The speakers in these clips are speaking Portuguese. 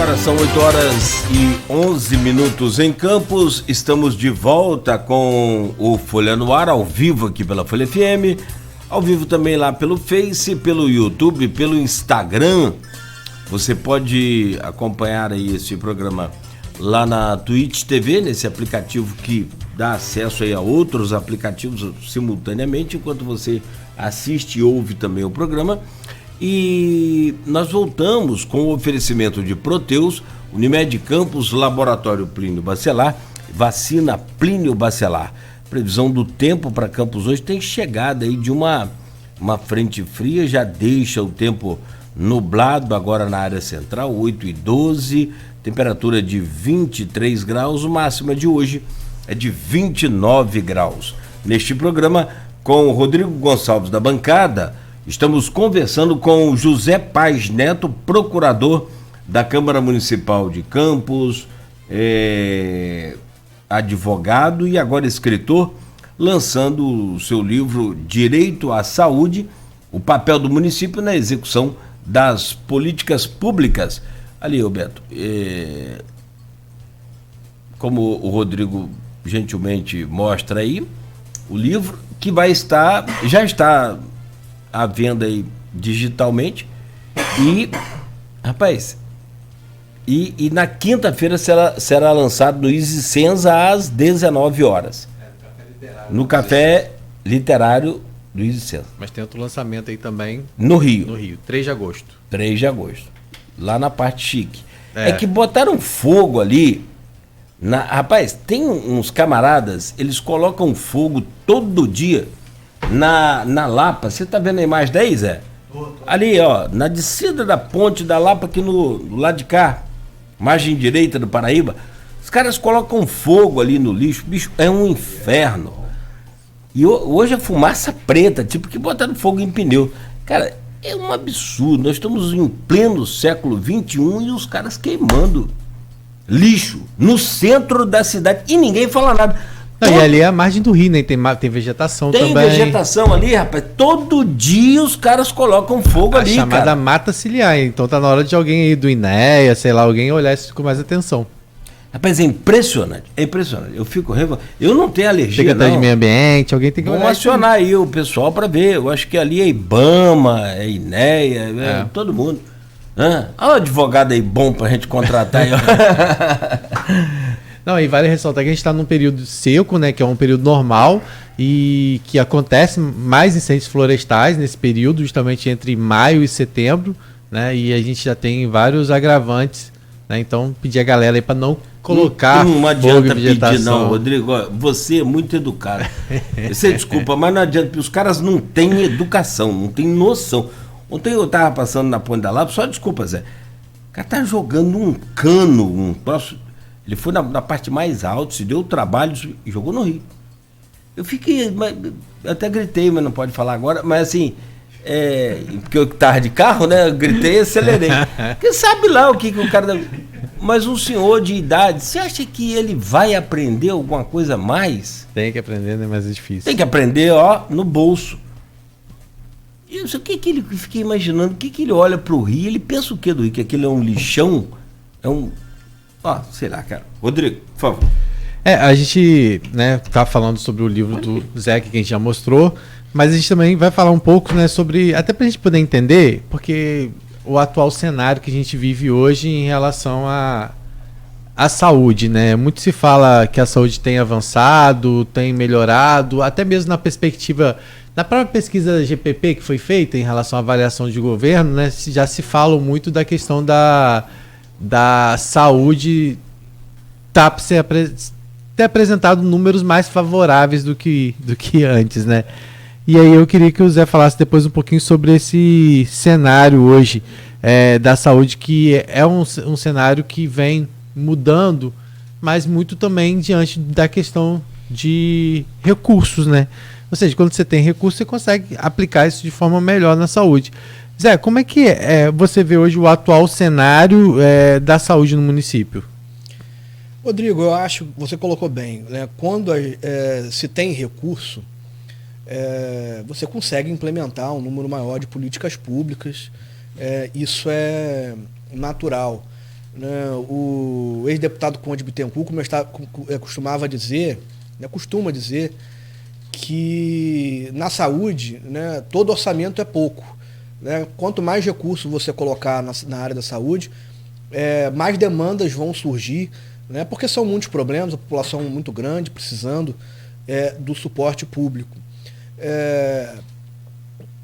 Agora são 8h11 em Campos. Estamos de volta com o Folha no Ar, ao vivo aqui pela Folha FM, ao vivo também lá pelo Face, pelo YouTube, pelo Instagram. Você pode acompanhar aí esse programa lá na Twitch TV, nesse aplicativo que dá acesso aí a outros aplicativos simultaneamente, enquanto você assiste e ouve também o programa. E nós voltamos com o oferecimento de Proteus, Unimed Campos, Laboratório Plínio Bacelar, vacina Plínio Bacelar. Previsão do tempo para Campos hoje tem chegada aí de uma frente fria, já deixa o tempo nublado agora na área central, 8h12, temperatura de 23 graus, o máxima de hoje é de 29 graus. Neste programa, com o Rodrigo Gonçalves da bancada, estamos conversando com o José Paz Neto, procurador da Câmara Municipal de Campos, advogado e agora escritor, lançando o seu livro Direito à Saúde, o papel do município na execução das políticas públicas. Ali, Roberto, como o Rodrigo gentilmente mostra aí, o livro que já está à venda aí digitalmente e, rapaz, e na quinta-feira será lançado no Easy Senza às 19 horas. No Café Literário do Easy Senza. Mas tem outro lançamento aí também. No Rio. No Rio, 3 de agosto. 3 de agosto. Lá na parte chique. É que botaram fogo ali. Rapaz, tem uns camaradas, eles colocam fogo todo dia na Lapa. Você tá vendo a imagem daí, Zé? Ali, ó, na descida da ponte da Lapa, aqui no lado de cá, margem direita do Paraíba, os caras colocam fogo ali no lixo. Bicho, é um inferno. E hoje é fumaça preta, tipo que botaram fogo em pneu. Cara, é um absurdo. Nós estamos em pleno século XXI e os caras queimando lixo no centro da cidade e ninguém fala nada. E ali é a margem do rio, né? Tem vegetação também. Tem vegetação ali, rapaz. Todo dia os caras colocam fogo ali, cara. A chamada mata ciliar. Então tá na hora de alguém aí do INEA, sei lá, alguém olhar isso com mais atenção. Rapaz, é impressionante. É impressionante. Eu fico Eu não tenho alergia, Secretaria de Meio Ambiente, alguém tem que olhar. Vamos acionar aí o pessoal para ver. Eu acho que ali é IBAMA, é INEA, todo mundo. Olha o advogado aí bom pra gente contratar aí, ó. Não, e vale ressaltar que a gente está num período seco, né, que é um período normal e que acontece mais incêndios florestais nesse período, justamente entre maio e setembro, né, e a gente já tem vários agravantes, né, então pedir a galera aí para não colocar não adianta pedir não, Rodrigo, você é muito educado. Você desculpa, mas não adianta, os caras não têm educação, não têm noção. Ontem eu tava passando na Ponte da Lapa, só desculpa, Zé, o cara tá jogando um cano, ele foi na parte mais alta, se deu o trabalho e jogou no rio. Eu fiquei, eu até gritei, mas não pode falar agora, mas assim, porque eu tava de carro, né, eu gritei e acelerei. Porque sabe lá o que o cara... Mas um senhor de idade, você acha que ele vai aprender alguma coisa mais? Tem que aprender, né, mas é difícil. Tem que aprender, ó, no bolso. Isso, o que ele fica imaginando, o que ele olha pro rio, ele pensa o que do rio? Que aquilo é um lixão? Sei lá, cara. Rodrigo, por favor. A gente, né, tá falando sobre o livro do Zé, que a gente já mostrou, mas a gente também vai falar um pouco, né, sobre, até pra gente poder entender, porque o atual cenário que a gente vive hoje em relação à saúde, né? Muito se fala que a saúde tem avançado, tem melhorado, até mesmo na perspectiva da própria pesquisa da GPP que foi feita em relação à avaliação de governo, né, já se fala muito da questão da saúde ter apresentado números mais favoráveis do que antes, né? E aí eu queria que o Zé falasse depois um pouquinho sobre esse cenário hoje da saúde, que é um cenário que vem mudando, mas muito também diante da questão de recursos, né? Ou seja, quando você tem recursos, você consegue aplicar isso de forma melhor na saúde. Zé, como é que você vê hoje o atual cenário da saúde no município? Rodrigo, eu acho que você colocou bem, né? Quando se tem recurso, você consegue implementar um número maior de políticas públicas, isso é natural, né? O ex-deputado Conde Bittencourt costuma dizer que na saúde, né, todo orçamento é pouco, né? Quanto mais recurso você colocar na área da saúde, mais demandas vão surgir, né? Porque são muitos problemas, a população é muito grande, precisando do suporte público.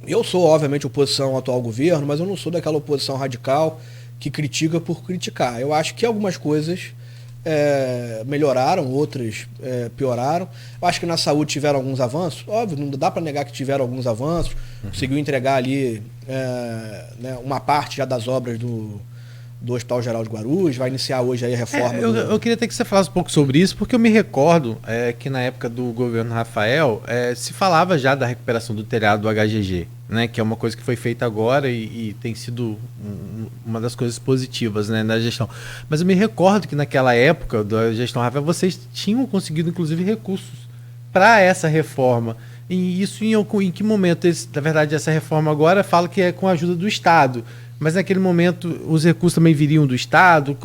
Eu sou, obviamente, oposição ao atual governo, mas eu não sou daquela oposição radical que critica por criticar. Eu acho que algumas coisas melhoraram, outras pioraram. Eu acho que na saúde tiveram alguns avanços, óbvio, não dá para negar que tiveram alguns avanços. Conseguiu entregar ali né, uma parte já das obras do Hospital Geral de Guarulhos, vai iniciar hoje aí a reforma. Eu queria até que você falasse um pouco sobre isso, porque eu me recordo que na época do governo Rafael se falava já da recuperação do telhado do HGG, né, que é uma coisa que foi feita agora e tem sido uma das coisas positivas, né, na gestão. Mas eu me recordo que naquela época da gestão Rafael, vocês tinham conseguido inclusive recursos para essa reforma. E isso em que momento? Na verdade, essa reforma agora fala que é com a ajuda do Estado. Mas naquele momento os recursos também viriam do Estado,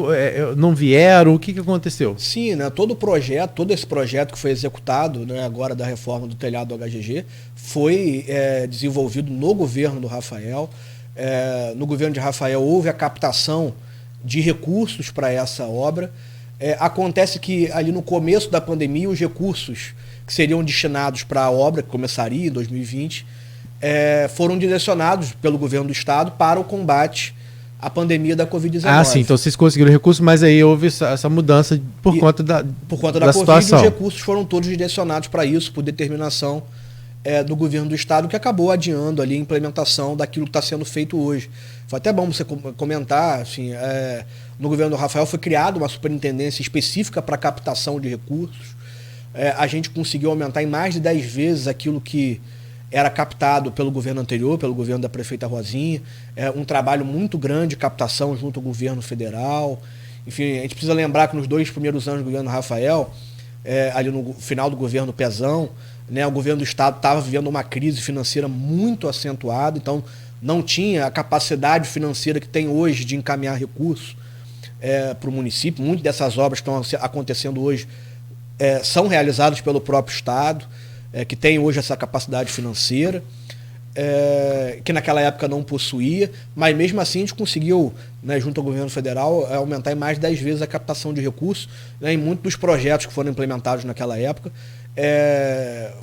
não vieram, o que aconteceu? Sim, né, todo esse projeto que foi executado, né, agora da reforma do telhado do HGG, foi desenvolvido no governo do Rafael. No governo de Rafael houve a captação de recursos para essa obra. Acontece que ali no começo da pandemia os recursos que seriam destinados para a obra, que começaria em 2020, foram direcionados pelo governo do estado para o combate à pandemia da Covid-19. Ah, sim, então vocês conseguiram recursos, mas aí houve essa mudança por conta da Covid, situação. Os recursos foram todos direcionados para isso, por determinação do governo do estado, que acabou adiando ali a implementação daquilo que está sendo feito hoje. Foi até bom você comentar, assim, no governo do Rafael foi criada uma superintendência específica para captação de recursos. A gente conseguiu aumentar em mais de 10 vezes aquilo que era captado pelo governo anterior, pelo governo da prefeita Rosinha. Um trabalho muito grande de captação junto ao governo federal. Enfim, a gente precisa lembrar que nos 2 primeiros anos do governo Rafael, ali no final do governo Pezão, né, o governo do estado estava vivendo uma crise financeira muito acentuada, então não tinha a capacidade financeira que tem hoje de encaminhar recursos para o município. Muitas dessas obras que estão acontecendo hoje são realizadas pelo próprio estado, que tem hoje essa capacidade financeira, que naquela época não possuía, mas mesmo assim a gente conseguiu, né, junto ao governo federal, aumentar em mais de 10 vezes a captação de recursos, né, e muitos dos projetos que foram implementados naquela época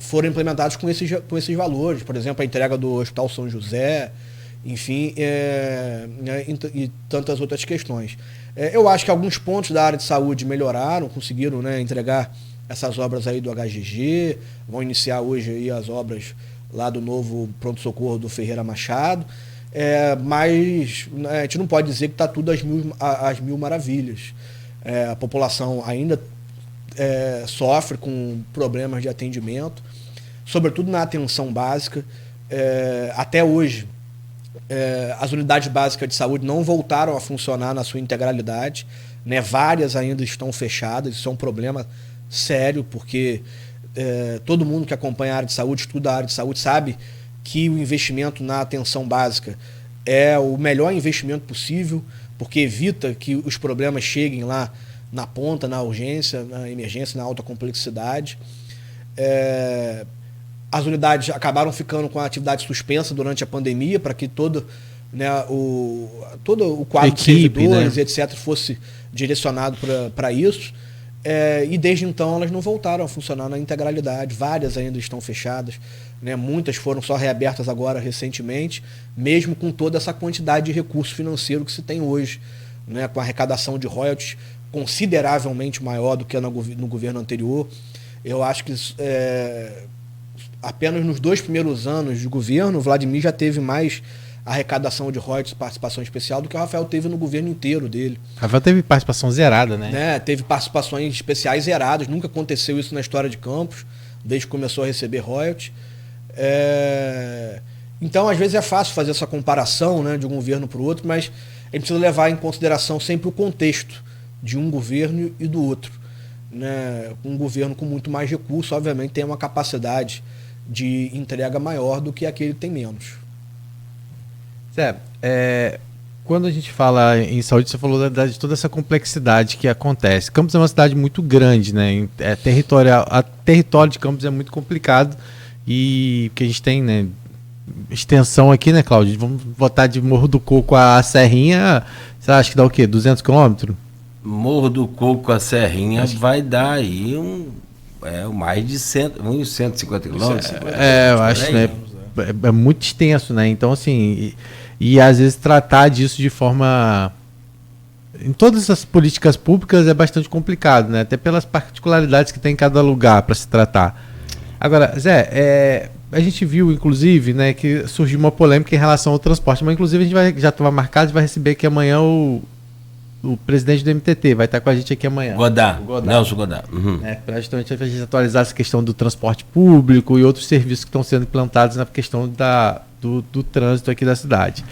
foram implementados com esses valores. Por exemplo, a entrega do Hospital São José, enfim, né, e tantas outras questões. Eu acho que alguns pontos da área de saúde melhoraram, conseguiram, né, entregar essas obras aí do HGG, vão iniciar hoje aí as obras lá do novo pronto-socorro do Ferreira Machado, mas a gente não pode dizer que está tudo às mil maravilhas. A população ainda sofre com problemas de atendimento, sobretudo na atenção básica. Até hoje, as unidades básicas de saúde não voltaram a funcionar na sua integralidade, né? Várias ainda estão fechadas, isso é um problema sério, porque todo mundo que acompanha a área de saúde, estuda a área de saúde, sabe que o investimento na atenção básica é o melhor investimento possível, porque evita que os problemas cheguem lá na ponta, na urgência, na emergência, na alta complexidade. As unidades acabaram ficando com a atividade suspensa durante a pandemia, para que todo o quadro de servidores, né, etc., fosse direcionado para isso. E desde então elas não voltaram a funcionar na integralidade, várias ainda estão fechadas, né? Muitas foram só reabertas agora recentemente, mesmo com toda essa quantidade de recurso financeiro que se tem hoje, né? Com a arrecadação de royalties consideravelmente maior do que no governo anterior. Eu acho que apenas nos 2 primeiros anos de governo, o Vladimir já teve mais arrecadação de royalties, participação especial, do que o Rafael teve no governo inteiro dele. Rafael teve participação zerada, né? Teve participações especiais zeradas, nunca aconteceu isso na história de Campos, desde que começou a receber royalties. Então, às vezes é fácil fazer essa comparação, né, de um governo para o outro, mas a gente precisa levar em consideração sempre o contexto de um governo e do outro, né? Um governo com muito mais recursos, obviamente, tem uma capacidade de entrega maior do que aquele que tem menos. quando a gente fala em saúde, você falou de toda essa complexidade que acontece. Campos é uma cidade muito grande, né? A território de Campos é muito complicado e que a gente tem, né, extensão aqui, né, Cláudio? Vamos botar de Morro do Coco a Serrinha, você acha que dá o quê? 200 quilômetros? Morro do Coco a Serrinha vai dar aí mais de uns 150 quilômetros. Eu acho, né? É muito extenso, né? Então, assim, e às vezes tratar disso de forma... Em todas as políticas públicas é bastante complicado, né? Até pelas particularidades que tem em cada lugar para se tratar. Agora, Zé, a gente viu, inclusive, né, que surgiu uma polêmica em relação ao transporte, mas inclusive a gente já estava marcado e vai receber aqui amanhã o presidente do MTT, vai estar com a gente aqui amanhã. Godard. Nelson Godard. Uhum. Para justamente a gente atualizar essa questão do transporte público e outros serviços que estão sendo implantados na questão do trânsito aqui da cidade.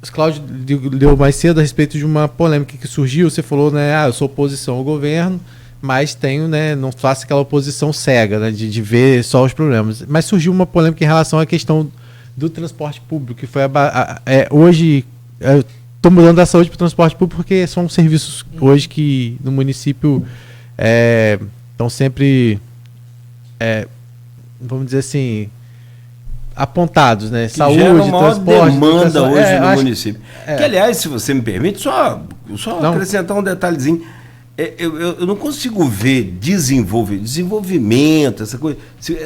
O Cláudio deu mais cedo a respeito de uma polêmica que surgiu, você falou, né, eu sou oposição ao governo, mas tenho, né, não faço aquela oposição cega, né, de ver só os problemas. Mas surgiu uma polêmica em relação à questão do transporte público, que foi hoje... Estou mudando da saúde para o transporte público porque são serviços hoje que no município estão sempre, vamos dizer assim, apontados, né? Que saúde, gera uma maior transporte, demanda hoje no município. Que, aliás, se você me permite, só acrescentar um detalhezinho. Eu não consigo ver desenvolvimento, essa coisa.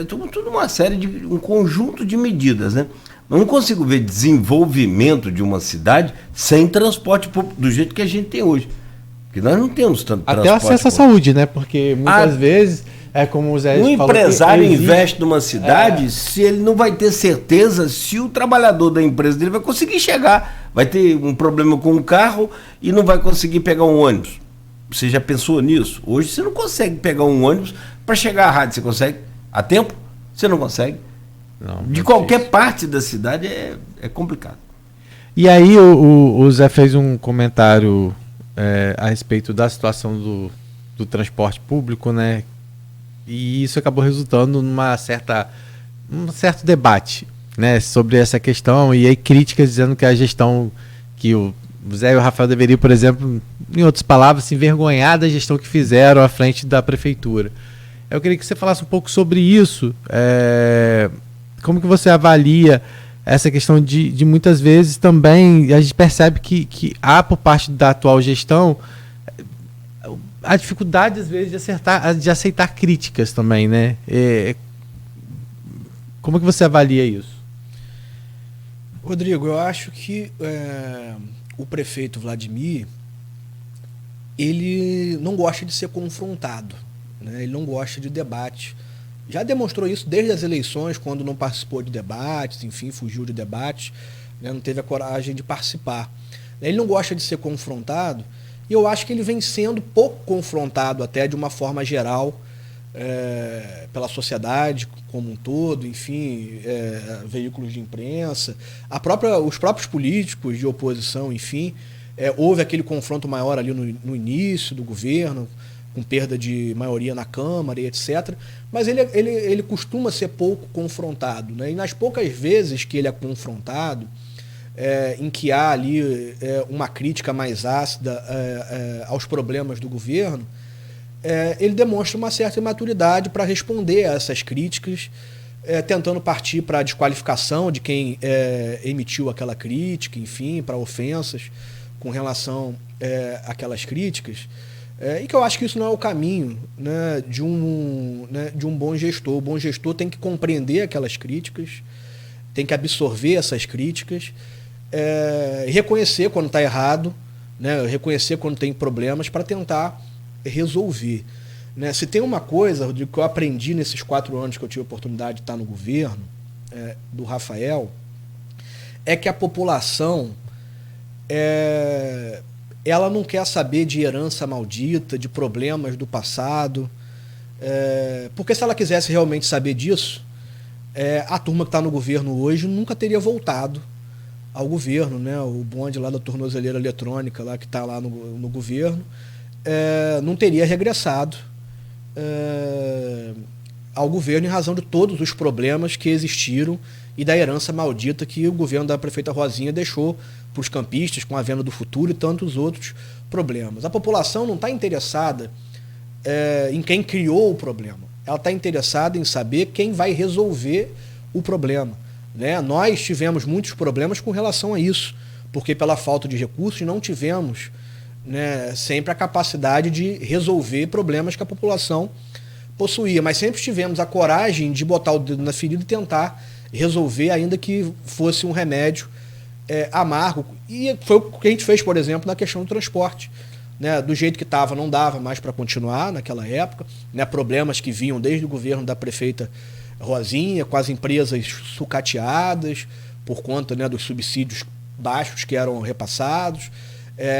Tudo uma série um conjunto de medidas, né? Eu não consigo ver desenvolvimento de uma cidade sem transporte público, do jeito que a gente tem hoje. Porque nós não temos tanto até transporte acesso à saúde, né? Porque muitas vezes, como o Zé falou... Um empresário investe numa cidade se ele não vai ter certeza se o trabalhador da empresa dele vai conseguir chegar. Vai ter um problema com o carro e não vai conseguir pegar um ônibus. Você já pensou nisso? Hoje você não consegue pegar um ônibus para chegar à rádio. Você consegue? A tempo? Você não consegue. Não, de qualquer parte da cidade é complicado. E aí o Zé fez um comentário a respeito da situação do transporte público, né? E isso acabou resultando num certo debate, né, sobre essa questão, e aí críticas dizendo que a gestão, que o Zé e o Rafael deveriam, por exemplo, em outras palavras, se envergonhar da gestão que fizeram à frente da prefeitura. Eu queria que você falasse um pouco sobre isso. Como que você avalia essa questão de muitas vezes também, a gente percebe que há por parte da atual gestão a dificuldade às vezes de aceitar críticas também, né? Como que você avalia isso? Rodrigo, eu acho que o prefeito Vladimir, ele não gosta de ser confrontado, né? Ele não gosta de debate. Já demonstrou isso desde as eleições, quando não participou de debates, enfim, fugiu de debates, né? Não teve a coragem de participar. Ele não gosta de ser confrontado, e eu acho que ele vem sendo pouco confrontado até de uma forma geral pela sociedade como um todo, enfim, veículos de imprensa, os próprios políticos de oposição, enfim. Houve aquele confronto maior ali no início do governo, com perda de maioria na Câmara e etc. Mas ele costuma ser pouco confrontado, né? E nas poucas vezes que ele é confrontado, em que há ali uma crítica mais ácida aos problemas do governo, ele demonstra uma certa imaturidade para responder a essas críticas, tentando partir para a desqualificação de quem emitiu aquela crítica, enfim, para ofensas com relação àquelas críticas. E que eu acho que isso não é o caminho, né, de um bom gestor. O bom gestor tem que compreender aquelas críticas, tem que absorver essas críticas, reconhecer quando está errado, né, reconhecer quando tem problemas para tentar resolver. Né? Se tem uma coisa, Rodrigo, que eu aprendi nesses 4 anos que eu tive a oportunidade de estar no governo do Rafael, é que a população ela não quer saber de herança maldita, de problemas do passado, porque se ela quisesse realmente saber disso, a turma que está no governo hoje nunca teria voltado ao governo, né? O bonde lá da tornozeleira eletrônica lá, que está lá no governo, não teria regressado ao governo em razão de todos os problemas que existiram e da herança maldita que o governo da prefeita Rosinha deixou para os campistas com a venda do futuro e tantos outros problemas. A população não está interessada em quem criou o problema. Ela está interessada em saber quem vai resolver o problema. Né? Nós tivemos muitos problemas com relação a isso, porque pela falta de recursos não tivemos, né, sempre a capacidade de resolver problemas que a população possuía, mas sempre tivemos a coragem de botar o dedo na ferida e tentar resolver, ainda que fosse um remédio amargo. E foi o que a gente fez, por exemplo, na questão do transporte. Né? Do jeito que estava, não dava mais para continuar naquela época. Né? Problemas que vinham desde o governo da prefeita Rosinha, com as empresas sucateadas por conta, né, dos subsídios baixos que eram repassados.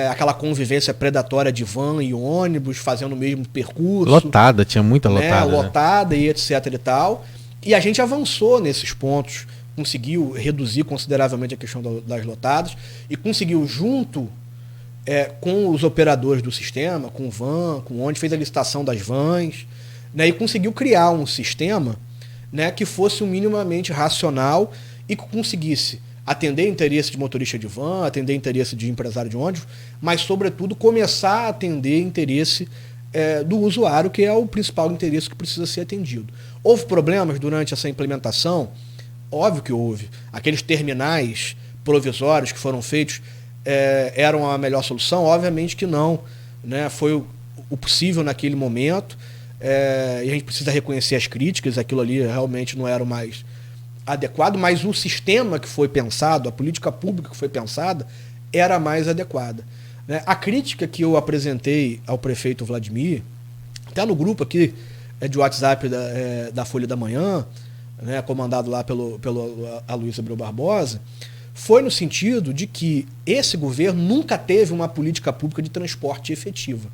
Aquela convivência predatória de van e ônibus fazendo o mesmo percurso. Lotada, tinha muita lotada. Lotada, né? E etc e tal. E a gente avançou nesses pontos, conseguiu reduzir consideravelmente a questão das lotadas e conseguiu, junto com os operadores do sistema, com van, com ônibus, fez a licitação das vans, né, e conseguiu criar um sistema, né, que fosse minimamente racional e que conseguisse atender interesse de motorista de van, atender interesse de empresário de ônibus, mas, sobretudo, começar a atender interesse do usuário, que é o principal interesse que precisa ser atendido. Houve problemas durante essa implementação? Óbvio que houve. Aqueles terminais provisórios que foram feitos eram a melhor solução? Obviamente que não. Né? Foi o possível naquele momento, e a gente precisa reconhecer as críticas, aquilo ali realmente não era o mais adequado, mas o sistema que foi pensado, a política pública que foi pensada, era a mais adequada. Né? A crítica que eu apresentei ao prefeito Vladimir, até no grupo aqui de WhatsApp da Folha da Manhã, né, comandado lá pelo Aloysio Abreu Barbosa, foi no sentido de que esse governo nunca teve uma política pública de transporte efetiva.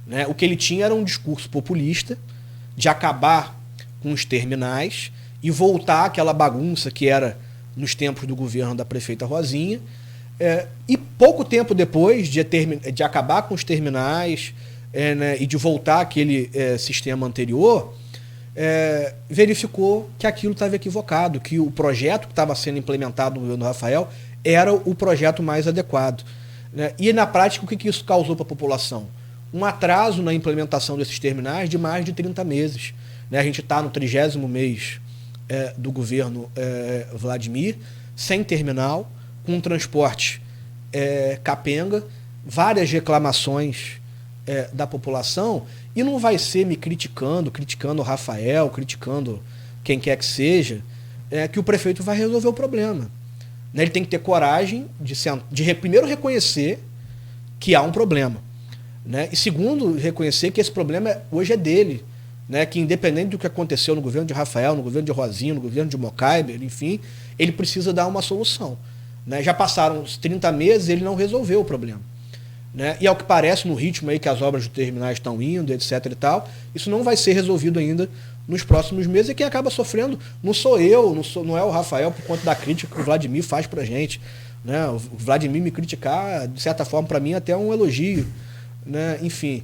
Né? O que ele tinha era um discurso populista de acabar com os terminais e voltar àquela bagunça que era nos tempos do governo da prefeita Rosinha. E pouco tempo depois de acabar com os terminais né, e de voltar àquele sistema anterior, verificou que aquilo estava equivocado, que o projeto que estava sendo implementado no governo Rafael era o projeto mais adequado. Né? E, na prática, o que isso causou para a população? Um atraso na implementação desses terminais de mais de 30 meses. Né? A gente está no 30º mês do governo Vladimir, sem terminal, com um transporte capenga, várias reclamações da população, e não vai ser me criticando o Rafael, criticando quem quer que seja, que o prefeito vai resolver o problema. Né? Ele tem que ter coragem de primeiro reconhecer que há um problema. Né? E segundo, reconhecer que esse problema hoje é dele. Né? Que independente do que aconteceu no governo de Rafael, no governo de Rosinha, no governo de Mocaiber, enfim, ele precisa dar uma solução. Né? Já passaram uns 30 meses e ele não resolveu o problema. Né? E ao que parece, no ritmo aí que as obras de terminais estão indo, etc. e tal, isso não vai ser resolvido ainda nos próximos meses, e quem acaba sofrendo não sou eu, não é o Rafael, por conta da crítica que o Vladimir faz pra gente. Né? O Vladimir me criticar, de certa forma, para mim, até é um elogio. Né? Enfim,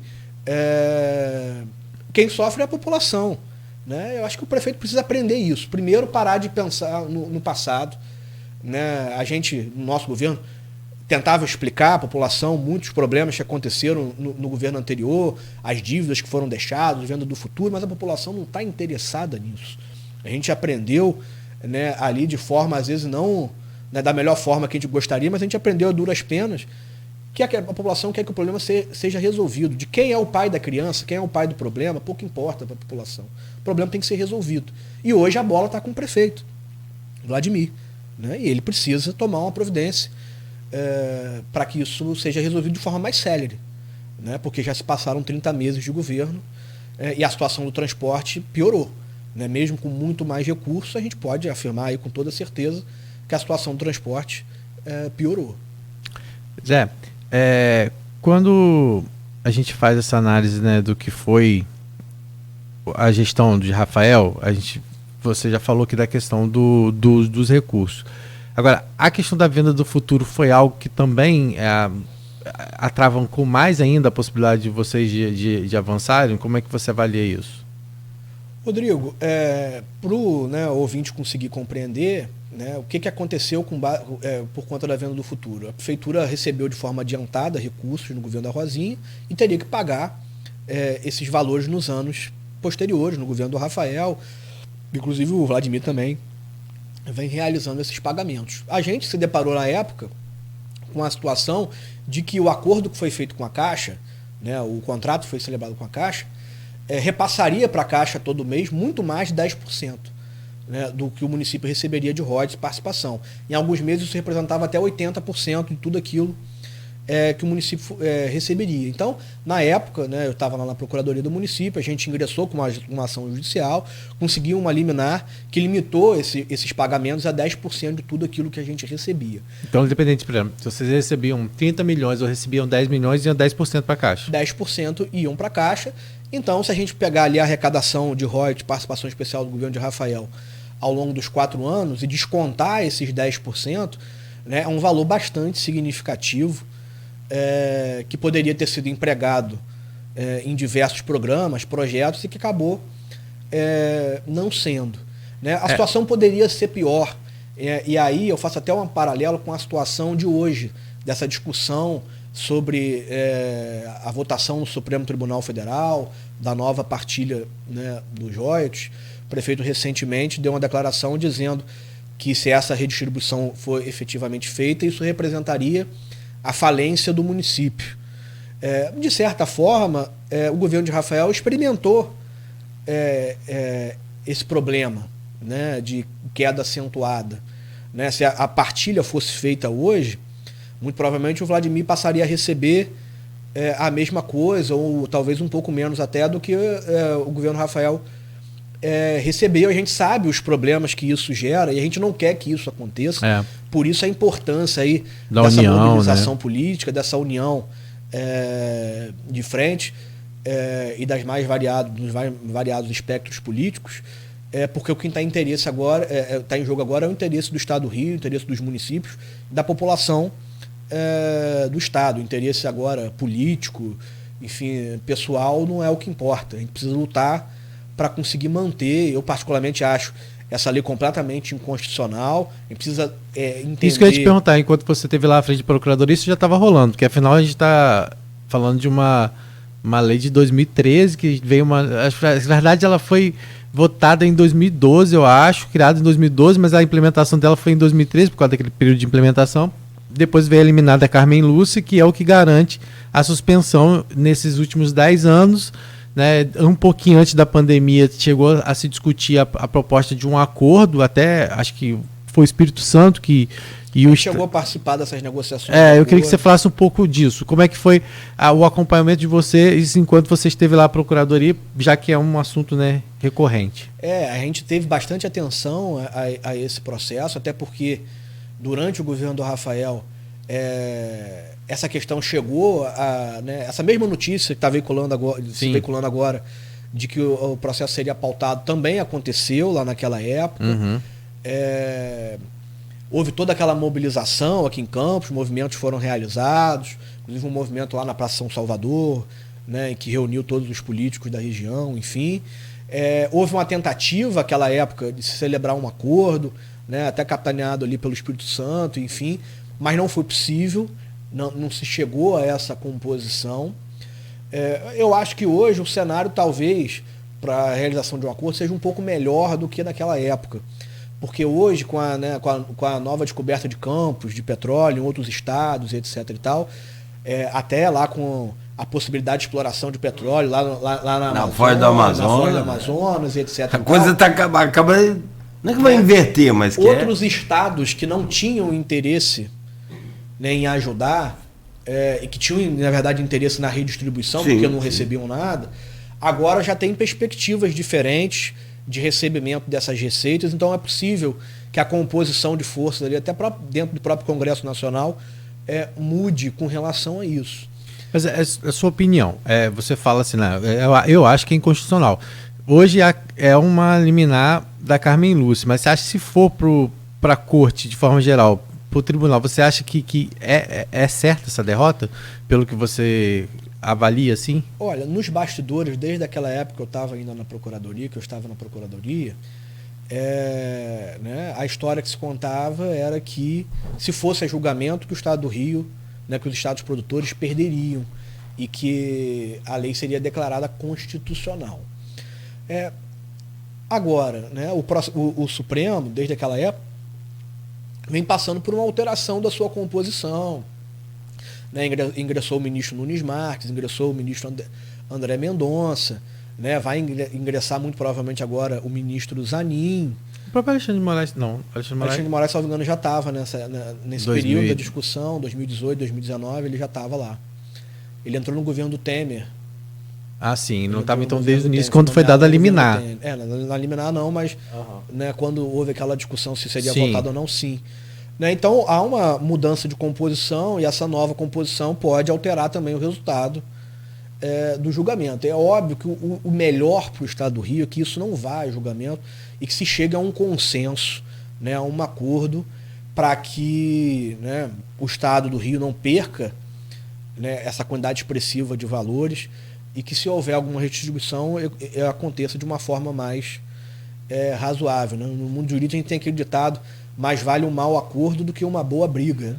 quem sofre é a população. Né? Eu acho que o prefeito precisa aprender isso. Primeiro, parar de pensar no passado. Né? A gente, no nosso governo, tentava explicar à população muitos problemas que aconteceram no governo anterior, as dívidas que foram deixadas, venda do futuro, mas a população não está interessada nisso. A gente aprendeu, né, ali de forma, às vezes, não, né, da melhor forma que a gente gostaria, mas a gente aprendeu a duras penas que a população quer que o problema seja resolvido. De quem é o pai da criança, quem é o pai do problema, pouco importa para a população. O problema tem que ser resolvido. E hoje a bola está com o prefeito, Vladimir. Né? E ele precisa tomar uma providência para que isso seja resolvido de forma mais célere. Né? Porque já se passaram 30 meses de governo e a situação do transporte piorou. Né? Mesmo com muito mais recursos, a gente pode afirmar aí com toda certeza que a situação do transporte piorou. Zé, quando a gente faz essa análise, né, do que foi a gestão de Rafael, você já falou aqui da questão dos recursos. Agora, a questão da venda do futuro foi algo que também atravancou mais ainda a possibilidade de vocês de avançarem? Como é que você avalia isso? Rodrigo, para o ouvinte conseguir compreender, né, o que aconteceu por conta da venda do futuro. A prefeitura recebeu de forma adiantada recursos no governo da Rosinha e teria que pagar esses valores nos anos posteriores, no governo do Rafael. Inclusive o Vladimir também vem realizando esses pagamentos. A gente se deparou na época com a situação de que o acordo que foi feito com a Caixa, né, o contrato foi celebrado com a Caixa, repassaria para a Caixa todo mês muito mais de 10%, né, do que o município receberia de royalties e participação. Em alguns meses isso representava até 80% de tudo aquilo que o município receberia. Então, na época, né, eu estava lá na Procuradoria do município, a gente ingressou com uma ação judicial, conseguiu uma liminar que limitou esses pagamentos a 10% de tudo aquilo que a gente recebia. Então, independente, por exemplo, se vocês recebiam 30 milhões ou recebiam 10 milhões, iam 10% para a Caixa. 10% iam para a Caixa. Então, se a gente pegar ali a arrecadação de royalties, participação especial do governo de Rafael ao longo dos 4 anos e descontar esses 10%, né, é um valor bastante significativo que poderia ter sido empregado em diversos programas, projetos, e que acabou não sendo. Né? A situação poderia ser pior. E aí eu faço até um paralelo com a situação de hoje, dessa discussão sobre a votação no Supremo Tribunal Federal, da nova partilha, né, dos royalties. O prefeito recentemente deu uma declaração dizendo que se essa redistribuição for efetivamente feita, isso representaria a falência do município. De certa forma, o governo de Rafael experimentou esse problema, né, de queda acentuada. Né? Se a partilha fosse feita hoje, muito provavelmente o Vladimir passaria a receber a mesma coisa, ou talvez um pouco menos até, do que o governo Rafael recebeu. A gente sabe os problemas que isso gera e a gente não quer que isso aconteça. Por isso a importância aí dessa mobilização, né, política, dessa união de frente e dos mais variados espectros políticos, porque o que está em jogo agora é o interesse do Estado do Rio, o interesse dos municípios, da população do Estado. O interesse agora político, enfim, pessoal, não é o que importa. A gente precisa lutar para conseguir manter. Eu particularmente acho essa lei completamente inconstitucional. A gente precisa entender... Isso que eu ia te perguntar, enquanto você esteve lá à frente de procuradoria, isso já estava rolando, porque afinal a gente está falando de uma lei de 2013, que veio na verdade ela foi votada em 2012, eu acho, criada em 2012, mas a implementação dela foi em 2013, por causa daquele período de implementação. Depois veio eliminada a Carmen Lúcia, que é o que garante a suspensão nesses últimos 10 anos. Né, um pouquinho antes da pandemia chegou a se discutir a proposta de um acordo, até acho que foi o Espírito Santo que... chegou a participar dessas negociações. Eu queria que você falasse um pouco disso. Como é que foi o acompanhamento de vocês enquanto você esteve lá na Procuradoria, já que é um assunto, né, recorrente? A gente teve bastante atenção a esse processo, até porque durante o governo do Rafael essa questão chegou essa mesma notícia que está veiculando agora, de que o processo seria pautado, também aconteceu lá naquela época. Uhum. Houve toda aquela mobilização aqui em Campos, movimentos foram realizados, inclusive um movimento lá na Praça São Salvador, né, que reuniu todos os políticos da região, enfim. Houve uma tentativa naquela época de se celebrar um acordo, né, até capitaneado ali pelo Espírito Santo, enfim, mas não foi possível. Não se chegou a essa composição. Eu acho que hoje o cenário, talvez, para a realização de um acordo, seja um pouco melhor do que naquela época. Porque hoje, com a nova descoberta de campos de petróleo em outros estados, etc. e tal, até lá com a possibilidade de exploração de petróleo lá na Foz do Amazonas, etc. A coisa está acabando. Não é que vai inverter, mas que outros estados que não tinham interesse, né, em ajudar, e que tinham, na verdade, interesse na redistribuição, porque não recebiam nada, agora já tem perspectivas diferentes de recebimento dessas receitas. Então é possível que a composição de forças ali, até dentro do próprio Congresso Nacional, mude com relação a isso. Mas a sua opinião, você fala assim, né, eu acho que é inconstitucional. Hoje é uma liminar da Carmen Lúcia, mas você acha que se for para a corte, de forma geral, para o tribunal, você acha que é certa essa derrota? Pelo que você avalia assim? Olha, nos bastidores, desde aquela época que eu estava ainda na Procuradoria, né, a história que se contava era que, se fosse a julgamento, que o Estado do Rio, né, que os estados produtores perderiam e que a lei seria declarada constitucional. Agora, né, o Supremo, desde aquela época, vem passando por uma alteração da sua composição. Né, ingressou o ministro Nunes Marques, ingressou o ministro André Mendonça, né, vai ingressar muito provavelmente agora o ministro Zanin. O próprio Alexandre de Moraes, não. Alexandre de Moraes, salvo engano, já estava nesse período da discussão, 2018, 2019, ele já estava lá. Ele entrou no governo do Temer. Ah, sim, não estava então desde o início, quando foi dado a liminar. Na liminar não, mas né, quando houve aquela discussão se seria votado ou não, sim. Né, então há uma mudança de composição e essa nova composição pode alterar também o resultado do julgamento. É óbvio que o melhor para o Estado do Rio é que isso não vá a julgamento e que se chegue a um consenso, né, a um acordo para que, né, o Estado do Rio não perca, né, essa quantidade expressiva de valores e que, se houver alguma redistribuição, aconteça de uma forma mais razoável. Né? No mundo jurídico a gente tem aquele ditado: mais vale um mau acordo do que uma boa briga.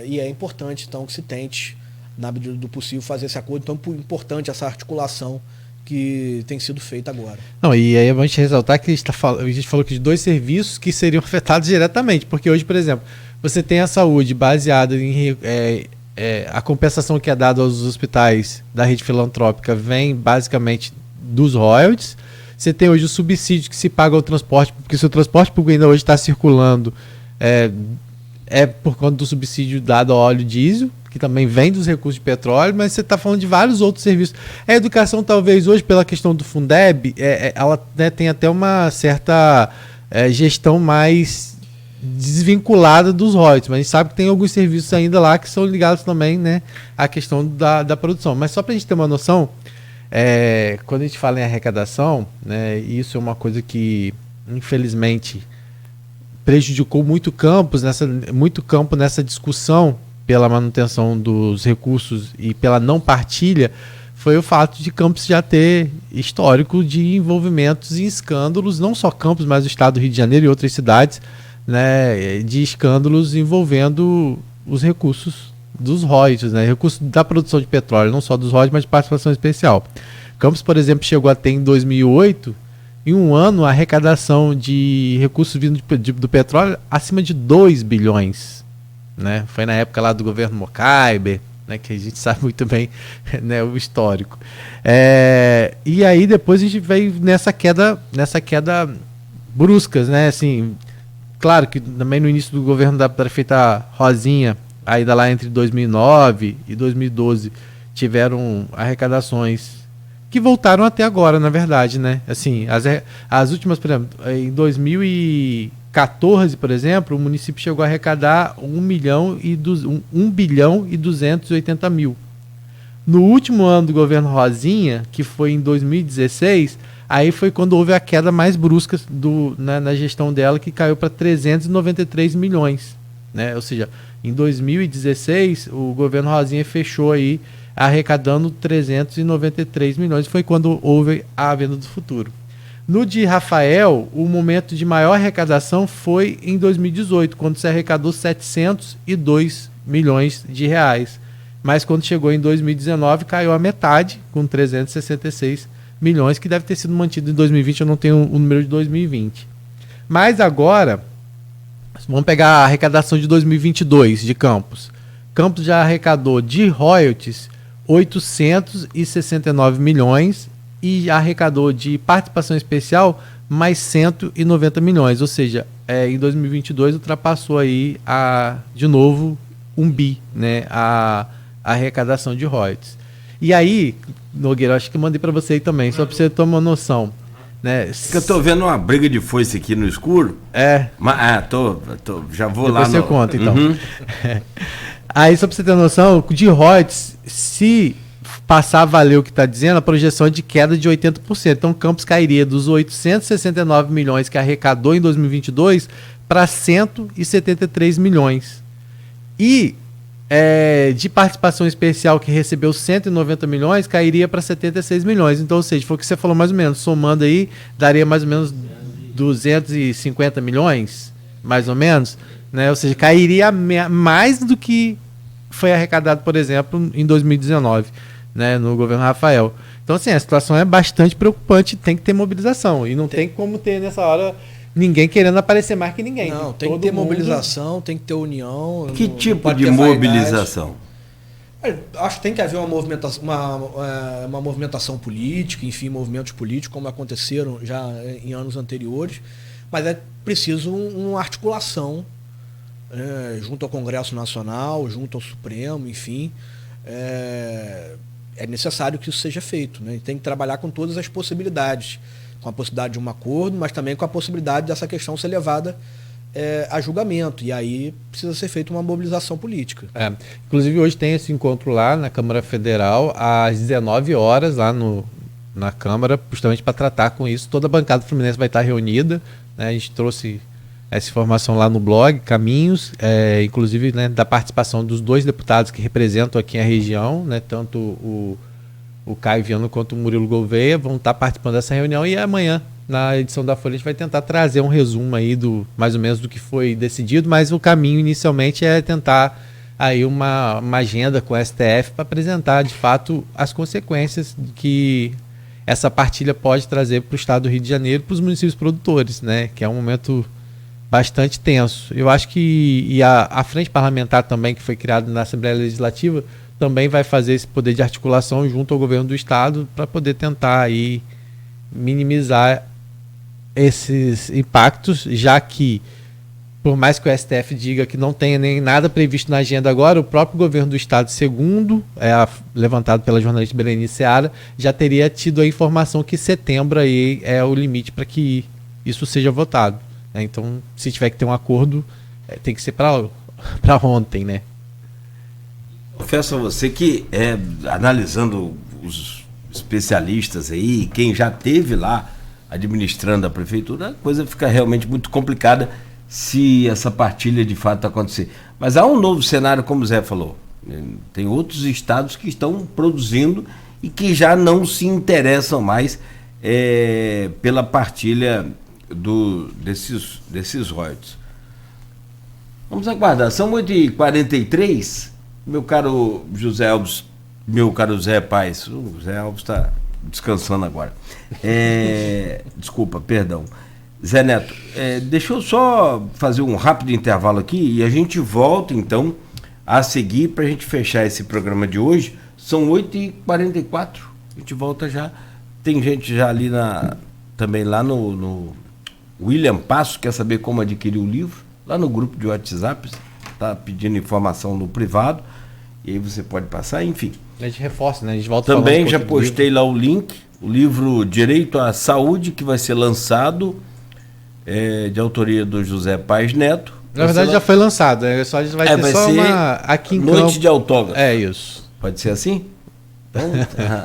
E é importante, então, que se tente, na medida do possível, fazer esse acordo. Então é importante essa articulação que tem sido feita agora. Não, e aí vamos ressaltar que a gente falou aqui de dois serviços que seriam afetados diretamente, porque hoje, por exemplo, você tem a saúde baseada em a compensação que é dada aos hospitais da rede filantrópica vem basicamente dos royalties. Você tem hoje o subsídio que se paga ao transporte, porque se o transporte público ainda hoje está circulando, por conta do subsídio dado ao óleo diesel, que também vem dos recursos de petróleo, mas você está falando de vários outros serviços. A educação, talvez hoje, pela questão do Fundeb, ela, né, tem até uma certa gestão mais desvinculada dos royalties, mas a gente sabe que tem alguns serviços ainda lá que são ligados também, né, à questão da produção. Mas só para a gente ter uma noção, quando a gente fala em arrecadação, né, isso é uma coisa que, infelizmente, prejudicou muito campo nessa discussão pela manutenção dos recursos e pela não partilha, foi o fato de Campos já ter histórico de envolvimentos em escândalos, não só Campos, mas o estado do Rio de Janeiro e outras cidades, né, de escândalos envolvendo os recursos dos royalties, né, recursos da produção de petróleo, não só dos royalties, mas de participação especial. Campos, por exemplo, chegou a ter em 2008, em um ano, a arrecadação de recursos vindos do petróleo acima de 2 bilhões. Né? Foi na época lá do governo Mocaibe, né, que a gente sabe muito bem, né, o histórico. E aí depois a gente veio nessa queda bruscas, né? Assim, claro que também no início do governo da prefeita Rosinha, ainda lá entre 2009 e 2012, tiveram arrecadações que voltaram até agora, na verdade, né? Assim, as últimas, por exemplo, em 2014, por exemplo, o município chegou a arrecadar 1 bilhão e 280 mil. No último ano do governo Rosinha, que foi em 2016, aí foi quando houve a queda mais brusca na gestão dela, que caiu para 393 milhões. Né? Ou seja, em 2016, o governo Rosinha fechou aí arrecadando 393 milhões. Foi quando houve a venda do futuro. No de Rafael, o momento de maior arrecadação foi em 2018, quando se arrecadou 702 milhões de reais. Mas quando chegou em 2019, caiu a metade, com 366 milhões, que deve ter sido mantido em 2020, eu não tenho o número de 2020. Mas agora, vamos pegar a arrecadação de 2022 de Campos. Campos já arrecadou de royalties 869 milhões e arrecadou de participação especial mais 190 milhões, ou seja, em 2022 ultrapassou aí de novo 1 bi, né, a arrecadação de royalties. E aí, Nogueira, acho que eu mandei para você aí também, só para você ter uma noção. Né? Eu tô vendo uma briga de foice aqui no escuro. Mas, já vou depois lá. Você conta, então. Uhum. Aí, só para você ter noção, de royalties, se passar a valer o que está dizendo, a projeção é de queda de 80%. Então, Campos cairia dos 869 milhões que arrecadou em 2022 para 173 milhões. E de participação especial que recebeu 190 milhões, cairia para 76 milhões. Então, ou seja, foi o que você falou mais ou menos, somando aí, daria mais ou menos 250 milhões, mais ou menos, né? Ou seja, cairia mais do que foi arrecadado, por exemplo, em 2019, né, no governo Rafael. Então, assim, a situação é bastante preocupante, tem que ter mobilização. E não tem como ter, nessa hora, ninguém querendo aparecer mais que ninguém. Não, tem que ter mobilização, tem que ter união. Que tipo de mobilização? Acho que tem que haver uma movimentação política, enfim, movimentos políticos, como aconteceram já em anos anteriores, mas é preciso uma articulação junto ao Congresso Nacional, junto ao Supremo, enfim. É necessário que isso seja feito, né? Tem que trabalhar com todas as possibilidades, com a possibilidade de um acordo, mas também com a possibilidade dessa questão ser levada a julgamento, e aí precisa ser feita uma mobilização política. Inclusive hoje tem esse encontro lá na Câmara Federal às 19 horas lá na Câmara, justamente para tratar com isso. Toda a bancada fluminense vai estar reunida, né? A gente trouxe essa informação lá no blog Caminhos, inclusive, né, da participação dos 2 deputados que representam aqui a região, né, tanto o Caio Viano quanto o Murilo Gouveia vão estar participando dessa reunião, e amanhã, na edição da Folha, a gente vai tentar trazer um resumo aí mais ou menos do que foi decidido, mas o caminho inicialmente é tentar aí uma agenda com o STF para apresentar de fato as consequências que essa partilha pode trazer para o estado do Rio de Janeiro e para os municípios produtores, né, que é um momento bastante tenso. Eu acho que a frente parlamentar também, que foi criada na Assembleia Legislativa, também vai fazer esse poder de articulação junto ao governo do estado para poder tentar aí minimizar esses impactos, já que, por mais que o STF diga que não tenha nem nada previsto na agenda agora, o próprio governo do estado, segundo levantado pela jornalista Berenice Seara, já teria tido a informação que setembro aí é o limite para que isso seja votado. Então, se tiver que ter um acordo, tem que ser para ontem, né? Confesso a você que, analisando os especialistas aí, quem já esteve lá administrando a prefeitura, a coisa fica realmente muito complicada se essa partilha de fato acontecer. Mas há um novo cenário, como o Zé falou. Tem outros estados que estão produzindo e que já não se interessam mais pela partilha desses royalties. Vamos aguardar. São 8h43. Meu caro José Alves, meu caro Zé Paes, o Zé Alves está descansando agora. Desculpa, perdão. Zé Neto, deixa eu só fazer um rápido intervalo aqui e a gente volta então a seguir para a gente fechar esse programa de hoje. São 8h44. A gente volta já. Tem gente já ali também lá no William Passo, quer saber como adquirir o livro? Lá no grupo de WhatsApp, está pedindo informação no privado, e aí você pode passar, enfim. A gente reforça, né? A gente volta também já postei lá o link, o livro Direito à Saúde, que vai ser lançado, de autoria do José Paes Neto. Na verdade já foi lançado, só a gente vai ter só uma aqui em Noite Campo. de autógrafo. É isso. Pode ser assim? Então,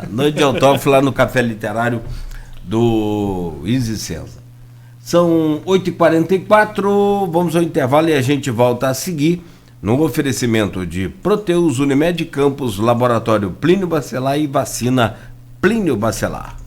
noite de autógrafo lá no Café Literário do Easy Senza. São 8h44, vamos ao intervalo e a gente volta a seguir no oferecimento de Proteus, Unimed Campos, Laboratório Plínio Bacelar e Vacina Plínio Bacelar.